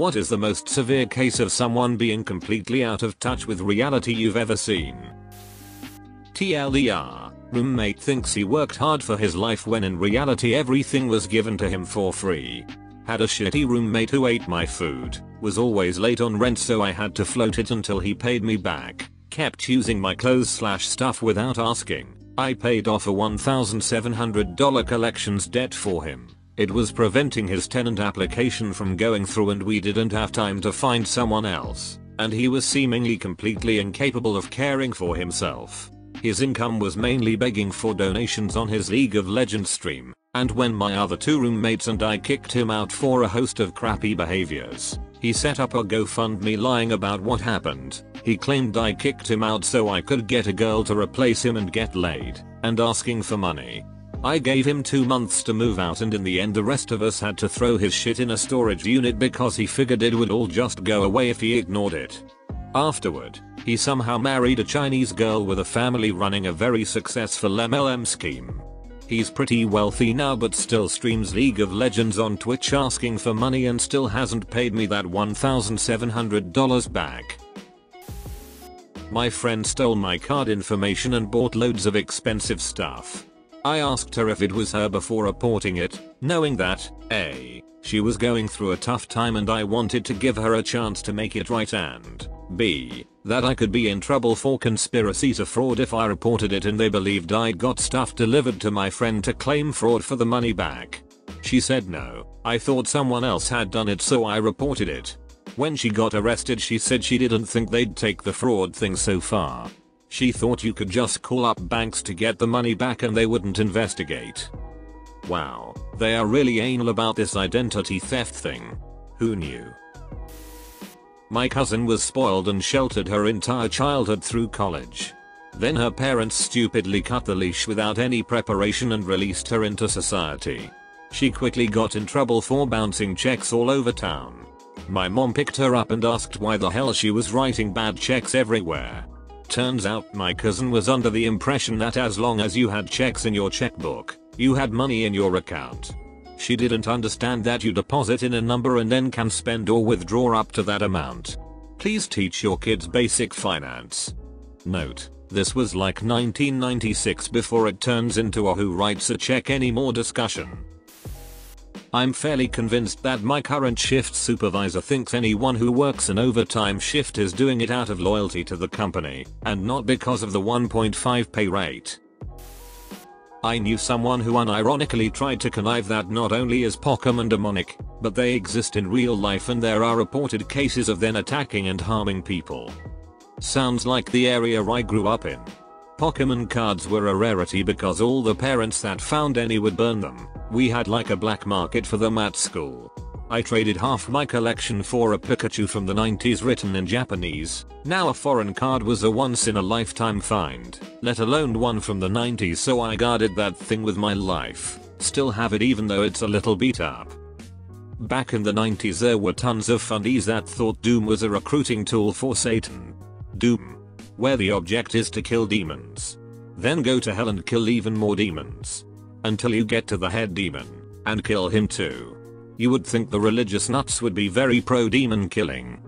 What is the most severe case of someone being completely out of touch with reality you've ever seen? TLDR, roommate thinks he worked hard for his life when in reality everything was given to him for free. Had a shitty roommate who ate my food, was always late on rent so I had to float it until he paid me back, kept using my clothes/stuff without asking. I paid off a $1,700 collections debt for him. It was preventing his tenant application from going through and we didn't have time to find someone else, and he was seemingly completely incapable of caring for himself. His income was mainly begging for donations on his League of Legends stream, and when my other two roommates and I kicked him out for a host of crappy behaviors, he set up a GoFundMe lying about what happened. He claimed I kicked him out so I could get a girl to replace him and get laid, and asking for money. I gave him 2 months to move out and in the end the rest of us had to throw his shit in a storage unit because he figured it would all just go away if he ignored it. Afterward, he somehow married a Chinese girl with a family running a very successful MLM scheme. He's pretty wealthy now but still streams League of Legends on Twitch asking for money and still hasn't paid me that $1,700 back. My friend stole my card information and bought loads of expensive stuff. I asked her if it was her before reporting it, knowing that A, she was going through a tough time and I wanted to give her a chance to make it right, and B, that I could be in trouble for conspiracy to fraud if I reported it and they believed I'd got stuff delivered to my friend to claim fraud for the money back. She said no, I thought someone else had done it so I reported it. When she got arrested she said she didn't think they'd take the fraud thing so far. She thought you could just call up banks to get the money back and they wouldn't investigate. Wow, they are really anal about this identity theft thing. Who knew? My cousin was spoiled and sheltered her entire childhood through college. Then her parents stupidly cut the leash without any preparation and released her into society. She quickly got in trouble for bouncing checks all over town. My mom picked her up and asked why the hell she was writing bad checks everywhere. Turns out my cousin was under the impression that as long as you had checks in your checkbook, you had money in your account. She didn't understand that you deposit in a number and then can spend or withdraw up to that amount. Please teach your kids basic finance. Note, this was like 1996 before it turns into a who writes a check anymore discussion. I'm fairly convinced that my current shift supervisor thinks anyone who works an overtime shift is doing it out of loyalty to the company, and not because of the 1.5 pay rate. I knew someone who unironically tried to connive that not only is Pokemon demonic, but they exist in real life and there are reported cases of them attacking and harming people. Sounds like the area I grew up in. Pokemon cards were a rarity because all the parents that found any would burn them. We had like a black market for them at school. I traded half my collection for a Pikachu from the 90s written in Japanese. Now a foreign card was a once in a lifetime find, let alone one from the 90s, so I guarded that thing with my life. Still have it even though it's a little beat up. Back in the 90s there were tons of fundies that thought Doom was a recruiting tool for Satan. Doom, where the object is to kill demons. Then go to hell and kill even more demons. Until you get to the head demon, and kill him too. You would think the religious nuts would be very pro demon killing.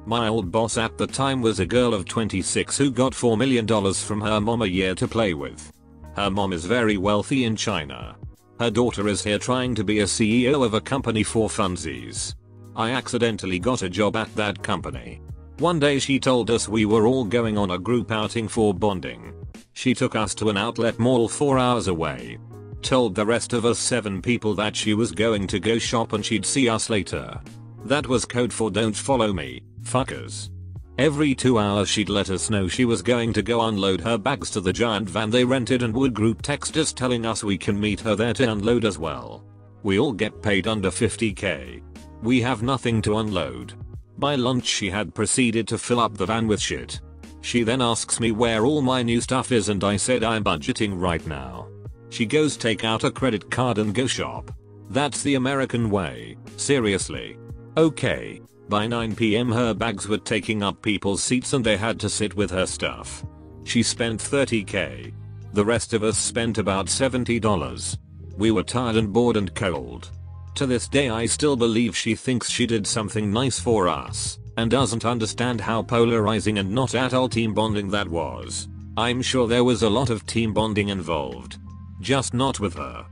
My old boss at the time was a girl of 26 who got $4 million from her mom a year to play with. Her mom is very wealthy in China. Her daughter is here trying to be a CEO of a company for funsies. I accidentally got a job at that company. One day she told us we were all going on a group outing for bonding. She took us to an outlet mall 4 hours away. Told the rest of us 7 people that she was going to go shop and she'd see us later. That was code for don't follow me, fuckers. Every 2 hours she'd let us know she was going to go unload her bags to the giant van they rented and would group text us telling us we can meet her there to unload as well. We all get paid under 50k. We have nothing to unload. By lunch she had proceeded to fill up the van with shit. She then asks me where all my new stuff is and I said I'm budgeting right now. She goes take out a credit card and go shop. That's the American way, seriously. Okay. By 9 PM her bags were taking up people's seats and they had to sit with her stuff. She spent 30k. The rest of us spent about $70. We were tired and bored and cold. To this day I still believe she thinks she did something nice for us, and doesn't understand how polarizing and not at all team bonding that was. I'm sure there was a lot of team bonding involved. Just not with her.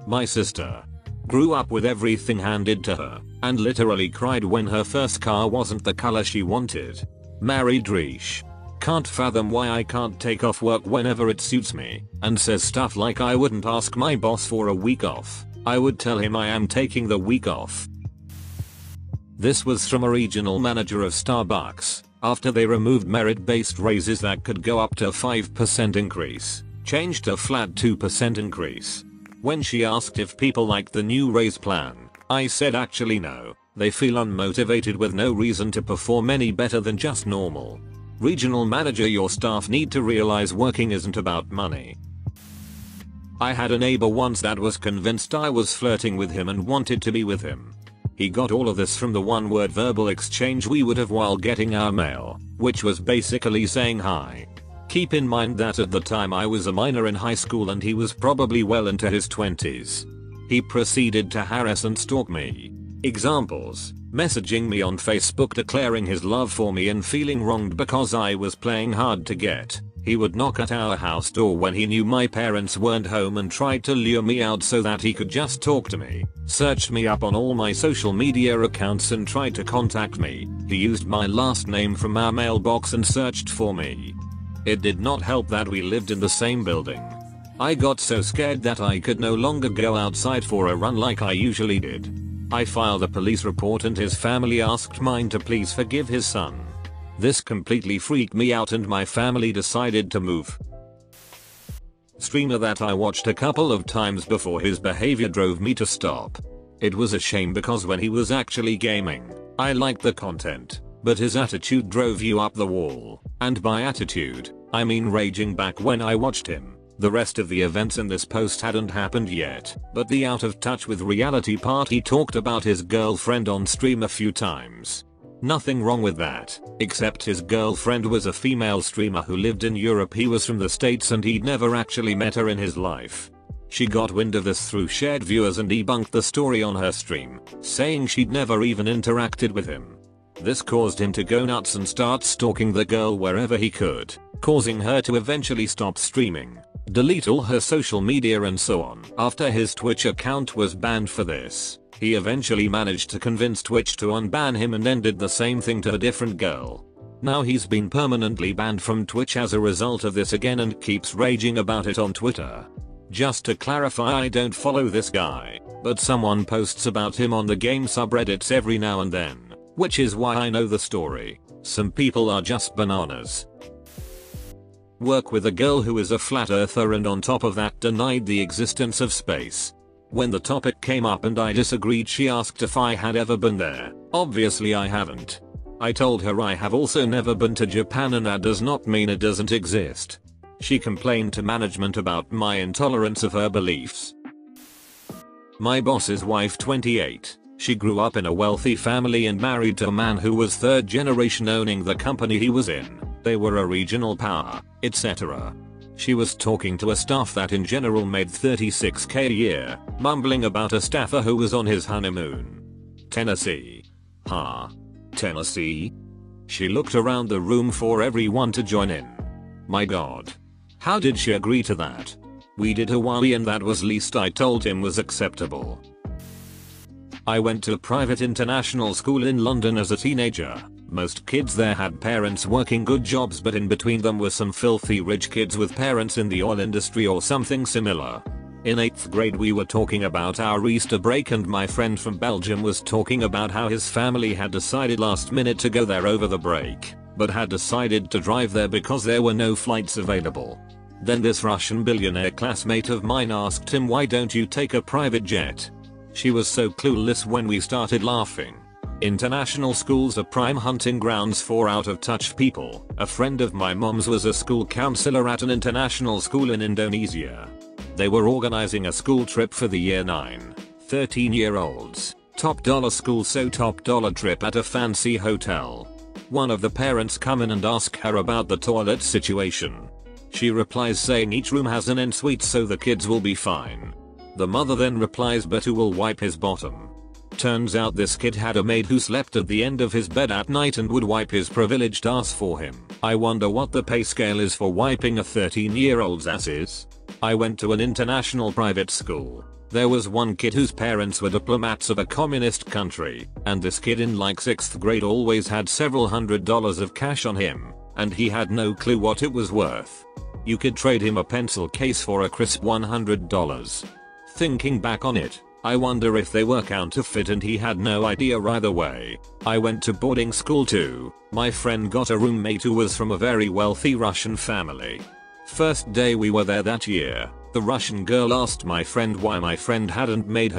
My sister grew up with everything handed to her, and literally cried when her first car wasn't the color she wanted. Married Rish. Can't fathom why I can't take off work whenever it suits me, and says stuff like I wouldn't ask my boss for a week off. I would tell him I am taking the week off. This was from a regional manager of Starbucks, after they removed merit-based raises that could go up to 5% increase, changed to flat 2% increase. When she asked if people liked the new raise plan, I said actually no, they feel unmotivated with no reason to perform any better than just normal. Regional manager, your staff need to realize working isn't about money. I had a neighbor once that was convinced I was flirting with him and wanted to be with him. He got all of this from the one-word verbal exchange we would have while getting our mail, which was basically saying hi. Keep in mind that at the time I was a minor in high school and he was probably well into his 20s. He proceeded to harass and stalk me. Examples: messaging me on Facebook declaring his love for me and feeling wronged because I was playing hard to get. He would knock at our house door when he knew my parents weren't home and tried to lure me out so that he could just talk to me. Searched me up on all my social media accounts and tried to contact me. He used my last name from our mailbox and searched for me. It did not help that we lived in the same building. I got so scared that I could no longer go outside for a run like I usually did. I filed a police report and his family asked mine to please forgive his son. This completely freaked me out and my family decided to move. Streamer that I watched a couple of times before his behavior drove me to stop. It was a shame because when he was actually gaming, I liked the content, but his attitude drove you up the wall, and by attitude, I mean raging back when I watched him. The rest of the events in this post hadn't happened yet, but the out of touch with reality part, he talked about his girlfriend on stream a few times. Nothing wrong with that, except his girlfriend was a female streamer who lived in Europe. He was from the States and he'd never actually met her in his life. She got wind of this through shared viewers and debunked the story on her stream, saying she'd never even interacted with him. This caused him to go nuts and start stalking the girl wherever he could, causing her to eventually stop streaming, delete all her social media and so on. After his Twitch account was banned for this, he eventually managed to convince Twitch to unban him and ended the same thing to a different girl. Now he's been permanently banned from Twitch as a result of this again and keeps raging about it on Twitter. Just to clarify, I don't follow this guy, but someone posts about him on the game subreddits every now and then, which is why I know the story. Some people are just bananas. Work with a girl who is a flat earther and on top of that denied the existence of space. When the topic came up and I disagreed, she asked if I had ever been there. Obviously I haven't. I told her I have also never been to Japan and that does not mean it doesn't exist. She complained to management about my intolerance of her beliefs. My boss's wife, 28. She grew up in a wealthy family and married to a man who was third generation owning the company he was in. They were a regional power, etc. She was talking to a staff that in general made $36K a year, mumbling about a staffer who was on his honeymoon. Tennessee. Tennessee? She looked around the room for everyone to join in. My god. How did she agree to that? We did Hawaii and that was least I told him was acceptable. I went to a private international school in London as a teenager. Most kids there had parents working good jobs, but in between them were some filthy rich kids with parents in the oil industry or something similar. In 8th grade we were talking about our Easter break and my friend from Belgium was talking about how his family had decided last minute to go there over the break, but had decided to drive there because there were no flights available. Then this Russian billionaire classmate of mine asked him, why don't you take a private jet? She was so clueless when we started laughing. International schools are prime hunting grounds for out-of-touch people. A friend of my mom's was a school counselor at an international school in Indonesia. They were organizing a school trip for the year 9, 13-year-olds. Top dollar school, so top dollar trip at a fancy hotel. One of the parents come in and ask her about the toilet situation. She replies saying each room has an ensuite so the kids will be fine. The mother then replies, but who will wipe his bottom? Turns out this kid had a maid who slept at the end of his bed at night and would wipe his privileged ass for him. I wonder what the pay scale is for wiping a 13-year-old's asses. I went to an international private school. There was one kid whose parents were diplomats of a communist country, and this kid in like 6th grade always had several $100s of cash on him, and he had no clue what it was worth. You could trade him a pencil case for a crisp $100. Thinking back on it, I wonder if they were counterfeit and he had no idea either way. I went to boarding school too. My friend got a roommate who was from a very wealthy Russian family. First day we were there that year, the Russian girl asked my friend why my friend hadn't made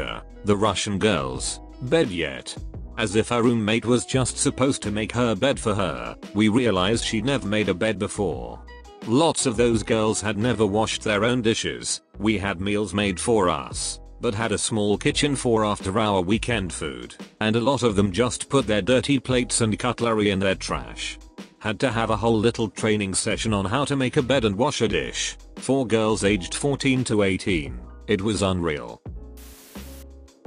the Russian girl's bed yet. As if our roommate was just supposed to make her bed for her, we realized she'd never made a bed before. Lots of those girls had never washed their own dishes. We had meals made for us, but had a small kitchen for after our weekend food, and a lot of them just put their dirty plates and cutlery in their trash. Had to have a whole little training session on how to make a bed and wash a dish, for girls aged 14 to 18. It was unreal.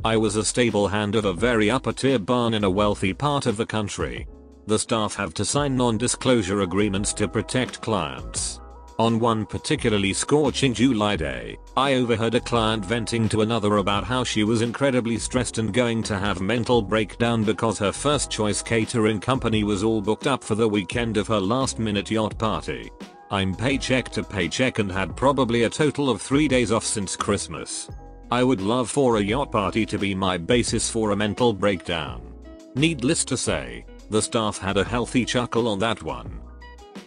I was a stable hand of a very upper tier barn in a wealthy part of the country. The staff have to sign non-disclosure agreements to protect clients. On one particularly scorching July day, I overheard a client venting to another about how she was incredibly stressed and going to have mental breakdown because her first choice catering company was all booked up for the weekend of her last-minute yacht party. I'm paycheck to paycheck and had probably a total of 3 days off since Christmas. I would love for a yacht party to be my basis for a mental breakdown. Needless to say, the staff had a healthy chuckle on that one.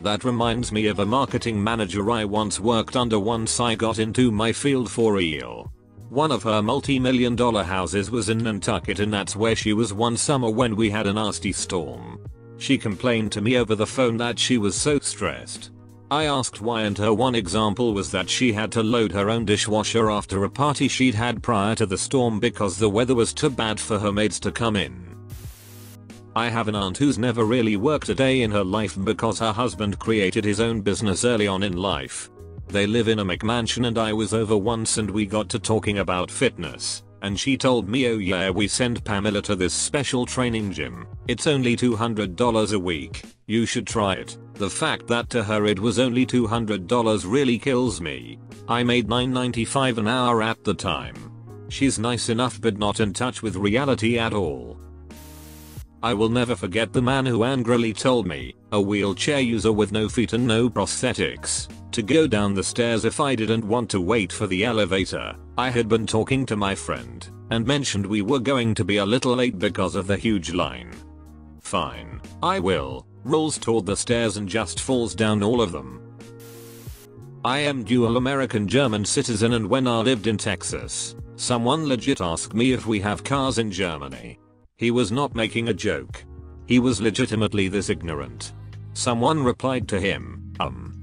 That reminds me of a marketing manager I once worked under once I got into my field for real. One of her multi-million-dollar houses was in Nantucket, and that's where she was one summer when we had a nasty storm. She complained to me over the phone that she was so stressed. I asked why, and her one example was that she had to load her own dishwasher after a party she'd had prior to the storm because the weather was too bad for her maids to come in. I have an aunt who's never really worked a day in her life because her husband created his own business early on in life. They live in a McMansion, and I was over once and we got to talking about fitness, and she told me, oh yeah, we send Pamela to this special training gym. It's only $200 a week. You should try it. The fact that to her it was only $200 really kills me. I made $9.95 an hour at the time. She's nice enough but not in touch with reality at all. I will never forget the man who angrily told me, a wheelchair user with no feet and no prosthetics, to go down the stairs if I didn't want to wait for the elevator. I had been talking to my friend and mentioned we were going to be a little late because of the huge line. Fine, I will. Rolls toward the stairs and just falls down all of them. I am dual American-German citizen, and when I lived in Texas, someone legit asked me if we have cars in Germany. He was not making a joke. He was legitimately this ignorant. Someone replied to him,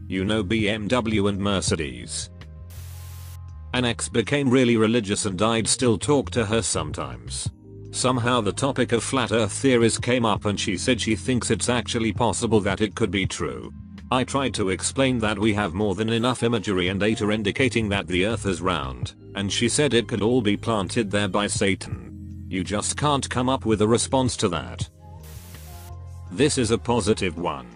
you know BMW and Mercedes. An ex became really religious and I'd still talk to her sometimes. Somehow the topic of flat earth theories came up and she said she thinks it's actually possible that it could be true. I tried to explain that we have more than enough imagery and data indicating that the earth is round, and she said it could all be planted there by Satan. You just can't come up with a response to that. This is a positive one.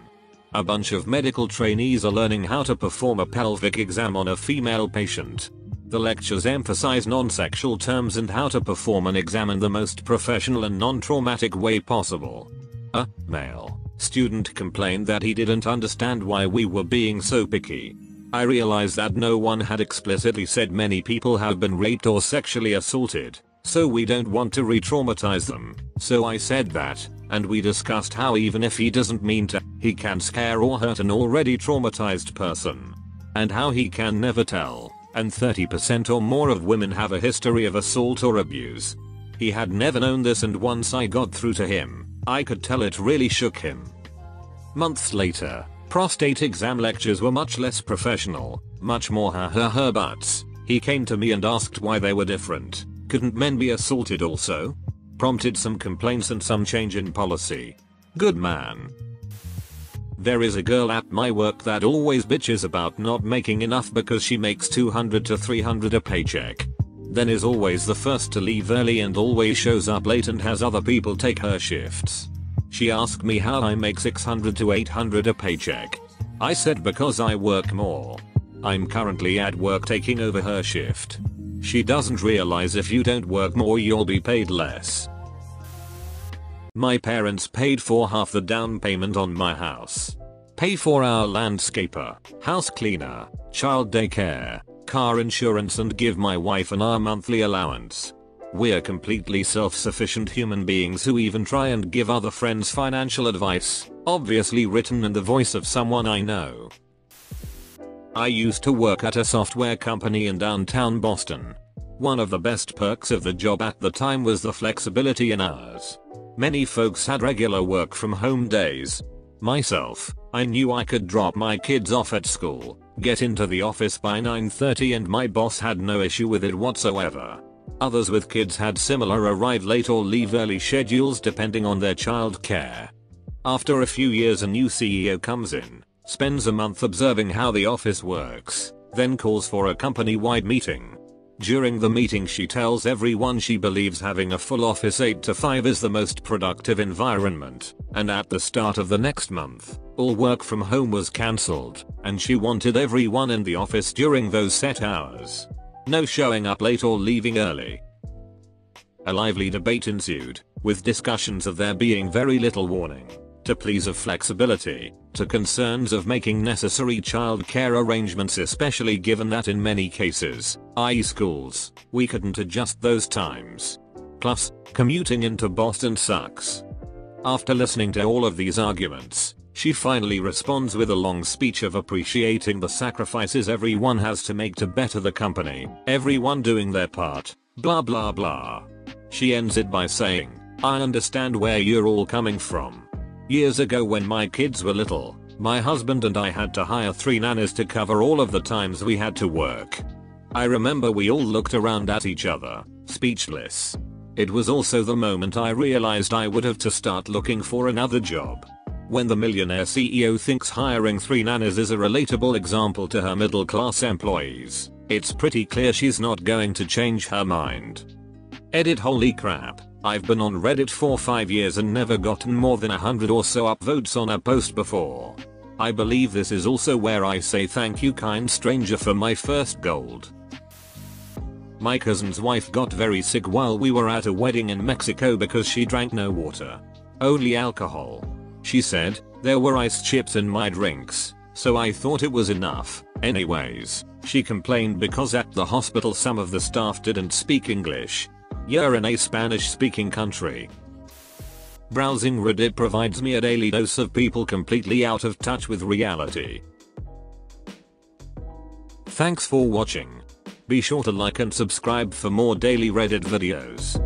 A bunch of medical trainees are learning how to perform a pelvic exam on a female patient. The lectures emphasize non-sexual terms and how to perform an exam in the most professional and non-traumatic way possible. A male student complained that he didn't understand why we were being so picky. I realized that no one had explicitly said many people have been raped or sexually assaulted, so we don't want to re-traumatize them. So I said that, and we discussed how even if he doesn't mean to, he can scare or hurt an already traumatized person. And how he can never tell, and 30% or more of women have a history of assault or abuse. He had never known this, and once I got through to him, I could tell it really shook him. Months later, prostate exam lectures were much less professional, much more buts. He came to me and asked why they were different. Couldn't men be assaulted also? Prompted some complaints and some change in policy. Good man. There is a girl at my work that always bitches about not making enough because she makes $200 to $300 a paycheck. then is always the first to leave early and always shows up late and has other people take her shifts. She asked me how I make $600 to $800 a paycheck. I said because I work more. I'm currently at work taking over her shift. She doesn't realize if you don't work more you'll be paid less. My parents paid for half the down payment on my house. Pay for our landscaper, house cleaner, child daycare, car insurance and give my wife and our monthly allowance. We're completely self-sufficient human beings who even try and give other friends financial advice, obviously written in the voice of someone I know. I used to work at a software company in downtown Boston. One of the best perks of the job at the time was the flexibility in hours. Many folks had regular work from home days. Myself, I knew I could drop my kids off at school, get into the office by 9:30 and my boss had no issue with it whatsoever. Others with kids had similar arrive late or leave early schedules depending on their child care. After a few years a new CEO comes in, spends a month observing how the office works, then calls for a company-wide meeting. During the meeting she tells everyone she believes having a full office 8 to 5 is the most productive environment, and at the start of the next month, all work from home was cancelled, and she wanted everyone in the office during those set hours. No showing up late or leaving early. A lively debate ensued, with discussions of there being very little warning, to pleas of flexibility, to concerns of making necessary child care arrangements especially given that in many cases, i.e. schools, we couldn't adjust those times. Plus, commuting into Boston sucks. After listening to all of these arguments, she finally responds with a long speech of appreciating the sacrifices everyone has to make to better the company, everyone doing their part, blah blah blah. She ends it by saying, "I understand where you're all coming from. Years ago when my kids were little, my husband and I had to hire 3 nannies to cover all of the times we had to work. I remember we all looked around at each other, speechless. It was also the moment I realized I would have to start looking for another job." When the millionaire CEO thinks hiring 3 nannies is a relatable example to her middle class employees, it's pretty clear she's not going to change her mind. Edit holy crap. I've been on Reddit for 5 years and never gotten more than 100 or so upvotes on a post before. I believe this is also where I say thank you kind stranger for my first gold. My cousin's wife got very sick while we were at a wedding in Mexico because she drank no water, only alcohol. She said, "There were ice chips in my drinks, so I thought it was enough." Anyways, she complained because at the hospital some of the staff didn't speak English. You're in a Spanish speaking country. Browsing Reddit provides me a daily dose of people completely out of touch with reality. Thanks for watching. Be sure to like and subscribe for more daily Reddit videos.